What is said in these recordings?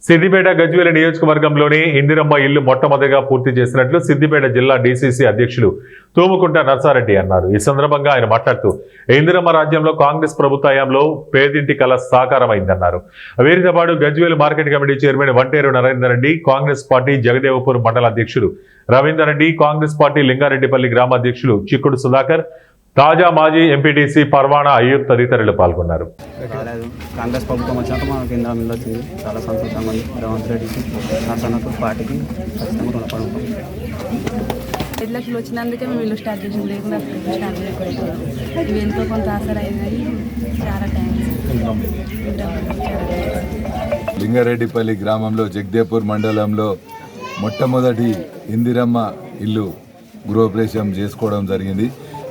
సిద్దిపేట గజ్వేల్ నియోజకవర్గంలోని ఇందిరమ్మ ఇల్లు మొట్టమొదటిగా పూర్తి చేసినట్లు సిద్దిపేట జిల్లా డీసీసీ అధ్యక్షులు తూముకుంట నర్సారెడ్డి అన్నారు. ఈ సందర్భంగా ఆయన మాట్లాడుతూ ఇందిరమ్మ రాజ్యంలో కాంగ్రెస్ ప్రభుత్వంలో పేదింటి కళ సాకారమైందన్నారు. వీరితో పాటు Gajwel market committee chairman Vanteru Narender Reddy, Congress party Jagdevpur మండల అధ్యక్షులు రవీందర్ రెడ్డి, కాంగ్రెస్ పార్టీ లింగారెడ్డిపల్లి గ్రామ అధ్యక్షులు చిక్కుడు సుధాకర్, తాజా మాజీ ఎంపీటీసీ పర్వానా అయ్యూబ్ తదితరులు పాల్గొన్నారు. కాంగ్రెస్ ప్రభుత్వం వచ్చినాక మా కేంద్రం మీద వచ్చింది. చాలా సంతోషంగా ఉంది. రేవంత్ రెడ్డికి నర్సన్నకు పార్టీకి ఖచ్చితంగా రుణపడి ఉంటాం. 5 లక్షలు వచ్చినందుకే మేము ఇల్లు స్టార్ట్ చేసింది, లేకుండా స్టార్ట్ చేయకపోతున్నాం. ఇవి ఎంతో కొంత ఆసర అయినాయి. చాలా థ్యాంక్స్. లింగారెడ్డిపల్లి గ్రామంలో జగదేపూర్ మండలంలో మొట్టమొదటి ఇందిరమ్మ ఇల్లు గృహప్రవేశం చేసుకోవడం జరిగింది.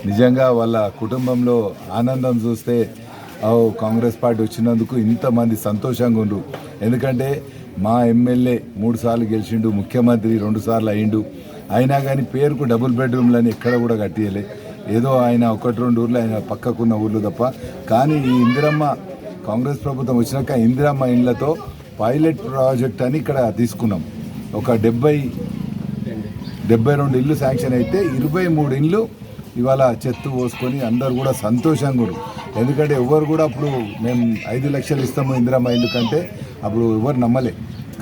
నిజంగా వాళ్ళ కుటుంబంలో ఆనందం చూస్తే కాంగ్రెస్ పార్టీ వచ్చినందుకు ఇంతమంది సంతోషంగా ఉండు. ఎందుకంటే మా ఎమ్మెల్యే 3 సార్లు గెలిచిండు, ముఖ్యమంత్రి 2 సార్లు అయిండు. అయినా కానీ పేరుకు డబుల్ బెడ్రూమ్లని ఎక్కడ కూడా కట్టియలే. ఏదో ఆయన 1-2 ఊర్లు ఆయన పక్కకున్న ఊర్లు తప్ప. కానీ ఈ ఇందిరమ్మ కాంగ్రెస్ ప్రభుత్వం వచ్చినాక ఇందిరమ్మ ఇళ్లతో పైలట్ ప్రాజెక్ట్ అని ఇక్కడ తీసుకున్నాం. ఒక 72 ఇల్లు శాంక్షన్ అయితే 23 ఇల్లు ఇవాళ చెత్త పోసుకొని అందరు కూడా సంతోషంగా ఉన్నారు. ఎందుకంటే ఎవరు కూడా అప్పుడు మేము 5 లక్షలు ఇస్తాము ఇందిరమ్మ ఇల్లు కంటే అప్పుడు ఎవరు నమ్మలే.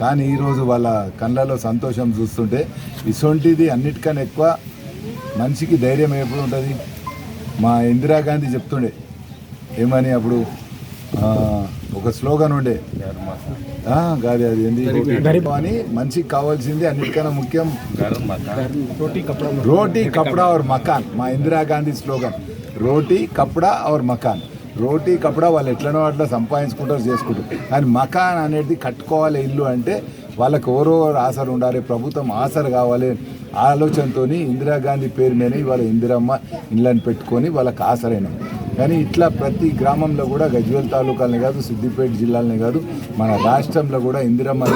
కానీ ఈరోజు వాళ్ళ కళ్ళలో సంతోషం చూస్తుంటే ఇటువంటిది అన్నిటికన్నా ఎక్కువ మనిషికి ధైర్యం ఎప్పుడు ఉంటుంది. మా ఇందిరాగాంధీ చెప్తుండే ఏమని అప్పుడు ఒక స్లోగన్ ఉండే, కాదు అది ఏంది అని, మనిషికి కావాల్సింది అన్నిటికన్నా ముఖ్యం రోటీ కపడా और మకాన్. మా ఇందిరాగాంధీ స్లోగన్ రోటీ కపడా और మకాన్. రోటీ కపడా వాళ్ళు ఎట్లనో అట్లా సంపాదించుకుంటారు, చేసుకుంటారు. కానీ మకాన్ అనేది కట్టుకోవాలి ఇల్లు అంటే వాళ్ళకి ఎవరో ఆసరు ఉండాలి, ప్రభుత్వం ఆసరు కావాలి ఆలోచనతో ఇందిరాగాంధీ పేరు మీద ఇవాళ ఇందిరమ్మ ఇళ్ళని పెట్టుకొని వాళ్ళకి ఆసరైన. కానీ ఇట్లా ప్రతి గ్రామంలో కూడా గజ్వేల్ తాలూకాలనే కాదు, సిద్దిపేట జిల్లాలనే కాదు, మన రాష్ట్రంలో కూడా ఇందిరమ్మ